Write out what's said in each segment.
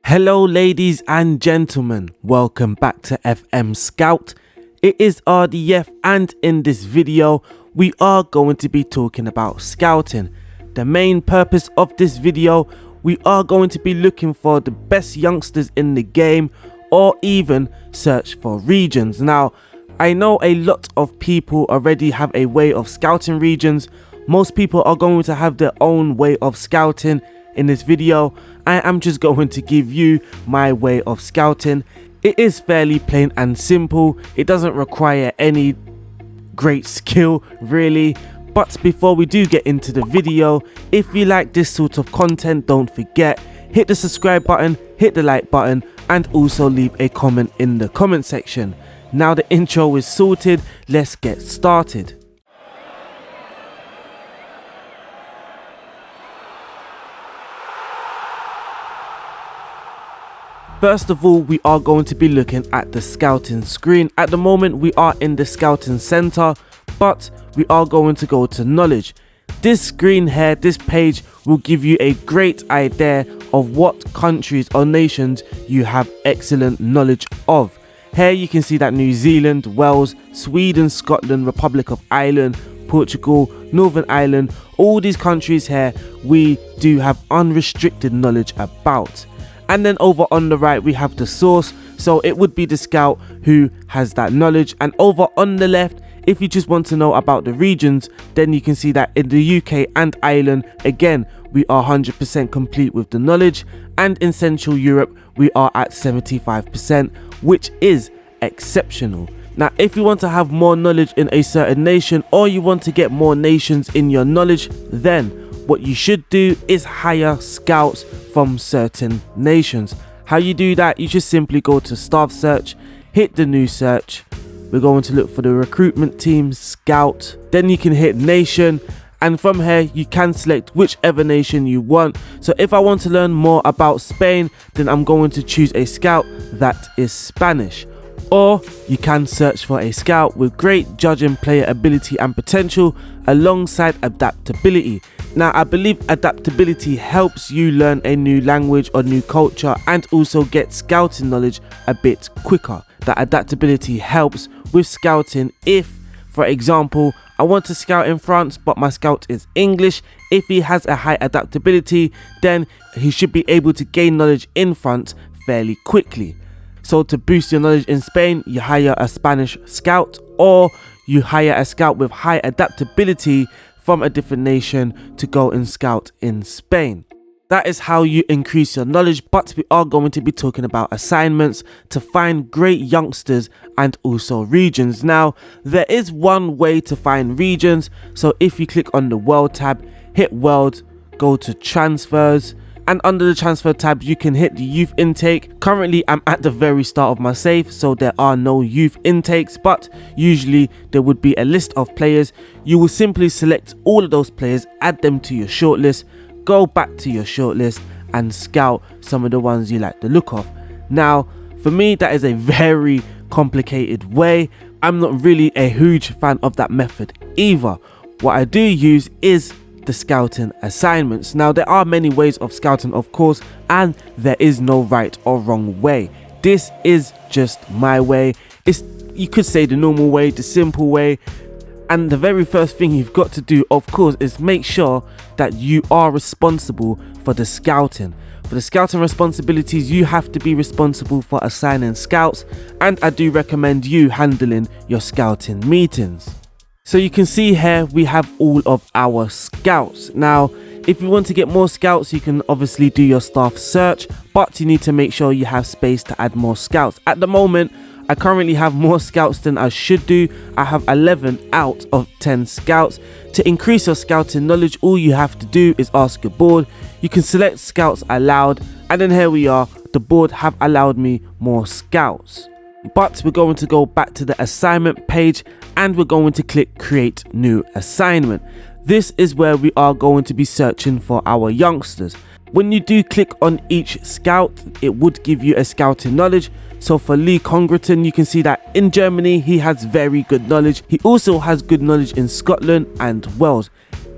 Hello ladies and gentlemen, welcome back to FMSCOUT. It is RDF and in this video we are going to be talking about scouting. The main purpose of this video, we are going to be looking for the best youngsters in the game or even search for regions. Now, I know a lot of people already have a way of scouting regions. Most people are going to have their own way of scouting. In this video, I am just going to give you my way of scouting. It is fairly plain and simple. It doesn't require any great skill really. But before we do get into the video, if you like this sort of content, don't forget, hit the subscribe button, hit the like button, and also leave a comment in the comment section. Now the intro is sorted, let's get started. First of all, we are going to be looking at the scouting screen. At the moment, we are in the scouting center, but we are going to go to knowledge. This screen here, this page will give you a great idea of what countries or nations you have excellent knowledge of. Here you can see that New Zealand, Wales, Sweden, Scotland, Republic of Ireland, Portugal, Northern Ireland, all these countries here we do have unrestricted knowledge about. And then over on the right we have the source, so it would be the scout who has that knowledge. And over on the left, if you just want to know about the regions, then you can see that in the UK and Ireland, again we are 100% complete with the knowledge, and in Central Europe we are at 75%, which is exceptional. Now if you want to have more knowledge in a certain nation, or you want to get more nations in your knowledge, then what you should do is hire scouts from certain nations. How you do that, you just simply go to staff search, hit the new search. We're going to look for the recruitment team scout, then you can hit nation, and from here you can select whichever nation you want. So if I want to learn more about Spain, then I'm going to choose a scout that is Spanish. Or you can search for a scout with great judging player ability and potential alongside adaptability. Now I believe adaptability helps you learn a new language or new culture and also get scouting knowledge a bit quicker. That adaptability helps with scouting if, for example, I want to scout in France but my scout is English. If he has a high adaptability, then he should be able to gain knowledge in France fairly quickly. So to boost your knowledge in Spain, you hire a Spanish scout, or you hire a scout with high adaptability from a different nation to go and scout in Spain. That is how you increase your knowledge, but we are going to be talking about assignments to find great youngsters and also regions. Now, there is one way to find regions. So if you click on the World tab, hit World, go to Transfers, and under the transfer tab you can hit the youth intake. Currently I'm at the very start of my save, so there are no youth intakes, but usually there would be a list of players. You will simply select all of those players, add them to your shortlist, go back to your shortlist and scout some of the ones you like the look of. Now for me that is a very complicated way. I'm not really a huge fan of that method either. What I do use is the scouting assignments. Now there are many ways of scouting of course, and there is no right or wrong way. This is just my way. It's, you could say, the normal way, the simple way. And the very first thing you've got to do of course is make sure that you are responsible for the scouting. For the scouting responsibilities, you have to be responsible for assigning scouts, and I do recommend you handling your scouting meetings. So you can see here we have all of our scouts. Now if you want to get more scouts, you can obviously do your staff search, but you need to make sure you have space to add more scouts. At the moment I currently have more scouts than I should do. I have 11 out of 10 scouts. To increase your scouting knowledge, all you have to do is ask your board. You can select scouts allowed, and then here we are, the board have allowed me more scouts. But we're going to go back to the assignment page and we're going to click create new assignment. This is where we are going to be searching for our youngsters. When you do click on each scout, it would give you a scouting knowledge. So for Lee Congreton, you can see that in Germany he has very good knowledge. He also has good knowledge in Scotland and Wales.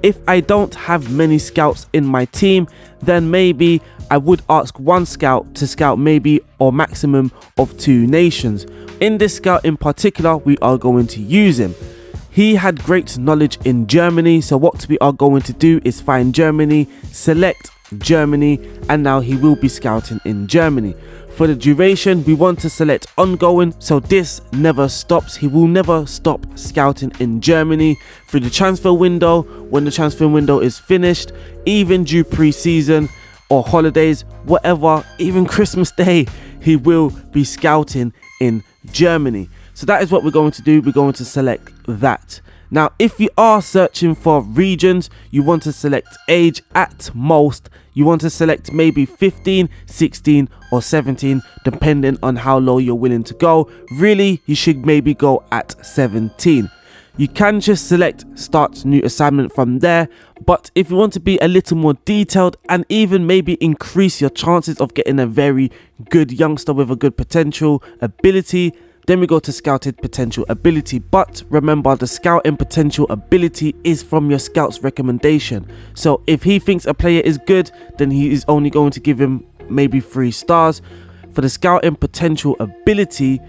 If I don't have many scouts in my team, then maybe I would ask one scout to scout maybe or maximum of 2 nations. In this scout in particular, we are going to use him. He had great knowledge in Germany, so what we are going to do is find Germany, select Germany, and now he will be scouting in Germany. For the duration, we want to select ongoing, so this never stops. He will never stop scouting in Germany through the transfer window. When the transfer window is finished, even due pre-season or holidays, whatever, even Christmas Day, he will be scouting in Germany. So that is what we're going to do. We're going to select that. Now, if you are searching for regions, you want to select age at most. You want to select maybe 15, 16 or 17, depending on how low you're willing to go. Really, you should maybe go at 17. You can just select start new assignment from there. But if you want to be a little more detailed and even maybe increase your chances of getting a very good youngster with a good potential ability, then we go to scouted potential ability. But remember, the scouting potential ability is from your scout's recommendation. So if he thinks a player is good, then he is only going to give him maybe 3 stars. For the scouting potential ability,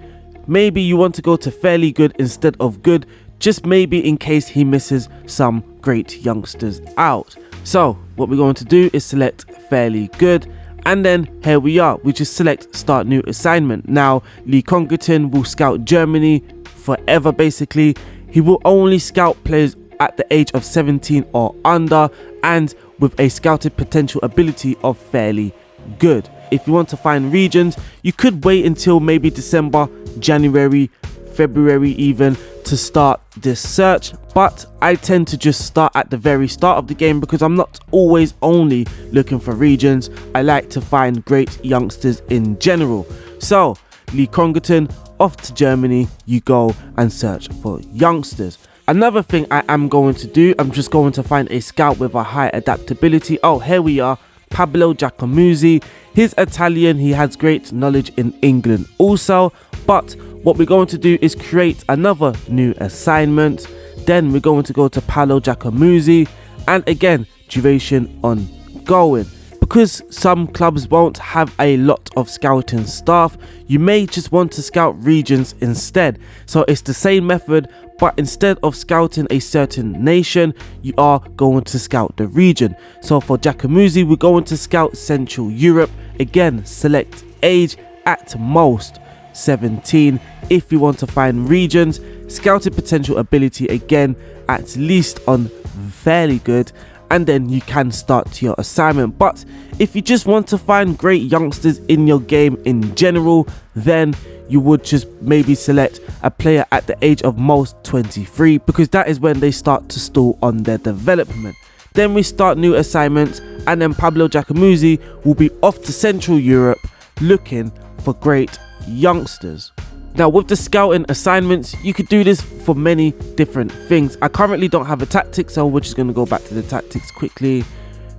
maybe you want to go to fairly good instead of good, just maybe in case he misses some great youngsters out. So what we're going to do is select fairly good. And then here we are, we just select start new assignment. Now Lee Congerton will scout Germany forever basically. He will only scout players at the age of 17 or under and with a scouted potential ability of fairly good. If you want to find regions, you could wait until maybe December, January, February even to start this search, but I tend to just start at the very start of the game because I'm not always only looking for regions. I like to find great youngsters in general. So Lee Congerton, off to Germany you go and search for youngsters. Another thing I am going to do, I'm just going to find a scout with a high adaptability. Oh, here we are, Pablo Giacomuzzi. He's Italian, he has great knowledge in England also, but what we're going to do is create another new assignment. Then we're going to go to Paolo Giacomuzzi, and again, duration ongoing. Because some clubs won't have a lot of scouting staff, you may just want to scout regions instead. So it's the same method, but instead of scouting a certain nation, you are going to scout the region. So for Giacomuzzi, we're going to scout Central Europe. Again, select age at most 17. If you want to find regions, scouted potential ability again at least on fairly good, and then you can start your assignment. But if you just want to find great youngsters in your game in general, then you would just maybe select a player at the age of most 23, because that is when they start to stall on their development. Then we start new assignments, and then Pablo Giacomuzzi will be off to Central Europe looking for great youngsters. Now with the scouting assignments, you could do this for many different things. I currently don't have a tactic, so we're just going to go back to the tactics quickly.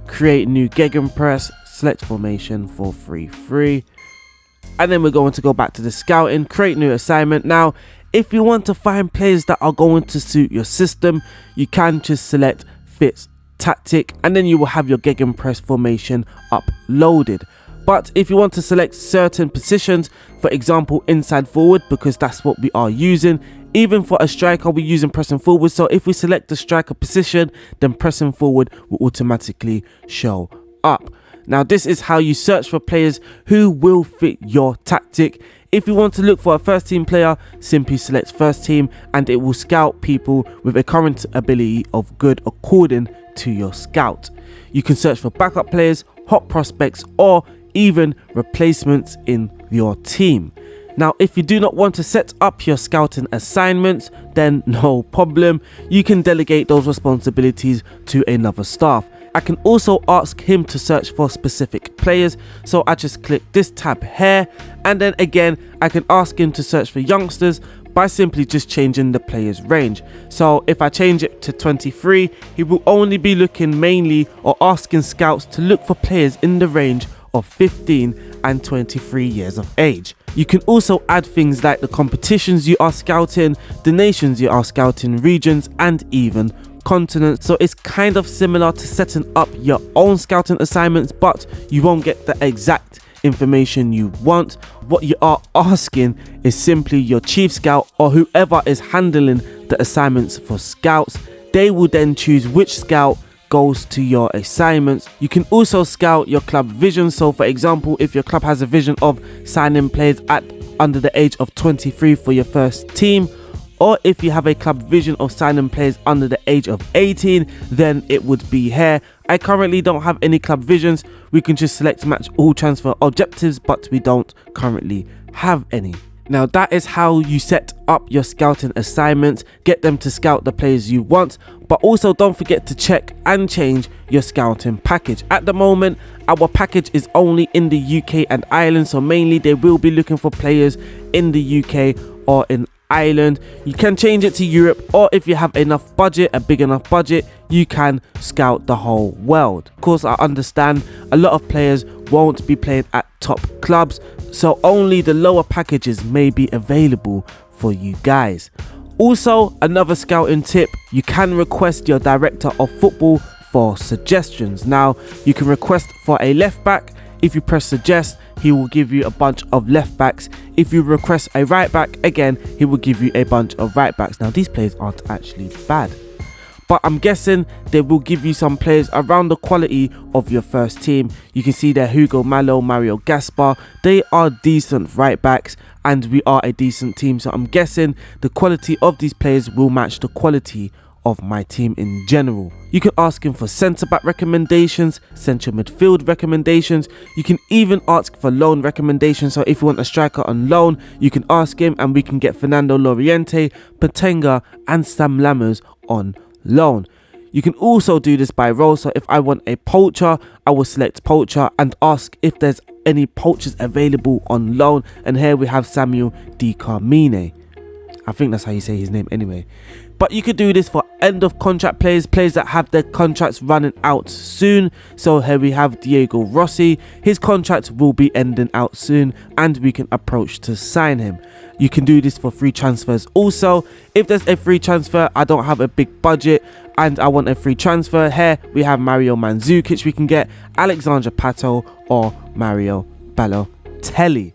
Create new gegenpress, select formation 4-3-3, and then we're going to go back to the scouting, create new assignment. Now if you want to find players that are going to suit your system, you can just select fits tactic, and then you will have your gegenpress formation uploaded. But if you want to select certain positions, for example inside forward, because that's what we are using, even for a striker we're using pressing forward, so if we select the striker position, then pressing forward will automatically show up. Now this is how you search for players who will fit your tactic. If you want to look for a first team player, simply select first team, and it will scout people with a current ability of good according to your scout. You can search for backup players, hot prospects, or even replacements in your team. Now if you do not want to set up your scouting assignments, then no problem, you can delegate those responsibilities to another staff. I can also ask him to search for specific players, so I just click this tab here, and then again I can ask him to search for youngsters by simply just changing the player's range. So if I change it to 23, he will only be looking mainly or asking scouts to look for players in the range of 15 and 23 years of age. You can also add things like the competitions you are scouting, the nations you are scouting, regions, and even continents, so it's kind of similar to setting up your own scouting assignments, but you won't get the exact information you want. What you are asking is simply your chief scout or whoever is handling the assignments for scouts. They will then choose which scout goes to your assignments. You can also scout your club vision. So for example, if your club has a vision of signing players at under the age of 23 for your first team, or if you have a club vision of signing players under the age of 18, then it would be here. I currently don't have any club visions. We can just select match all transfer objectives, but we don't currently have any. Now that is how you set up your scouting assignments, get them to scout the players you want, but also don't forget to check and change your scouting package. At the moment, our package is only in the UK and Ireland, so mainly they will be looking for players in the UK or in Ireland. You can change it to Europe, or if you have enough budget, a big enough budget, you can scout the whole world. Of course, I understand a lot of players won't be playing at top clubs, so only the lower packages may be available for you guys. Also, another scouting tip, you can request your director of football for suggestions. Now, you can request for a left back. If you press suggest, he will give you a bunch of left backs. If you request a right back, again, he will give you a bunch of right backs. Now, these players aren't actually bad, but I'm guessing they will give you some players around the quality of your first team. You can see there Hugo Malo, Mario Gaspar. They are decent right backs and we are a decent team. So I'm guessing the quality of these players will match the quality of my team in general. You can ask him for centre back recommendations, central midfield recommendations. You can even ask for loan recommendations. So if you want a striker on loan, you can ask him and we can get Fernando Llorente, Patenga and Sam Lammers on loan. You can also do this by role. So if I want a poacher, I will select poacher and ask if there's any poachers available on loan. And here we have Samuel Di Carmine. I think that's how you say his name anyway. But you could do this for end of contract players, players that have their contracts running out soon. So here we have Diego Rossi. His contract will be ending out soon and we can approach to sign him. You can do this for free transfers also. If there's a free transfer, I don't have a big budget and I want a free transfer, here we have Mario Mandzukic. We can get Alexandra Pato or Mario Balotelli.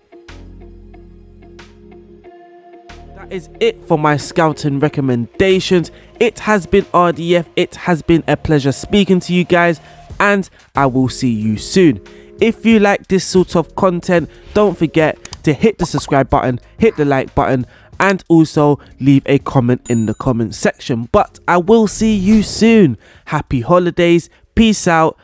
Is it for my scouting recommendations. It has been RDF. It has been a pleasure speaking to you guys and I will see you soon. If you like this sort of content, don't forget to hit the subscribe button, hit the like button and also leave a comment in the comment section. But I will see you soon. Happy holidays, peace out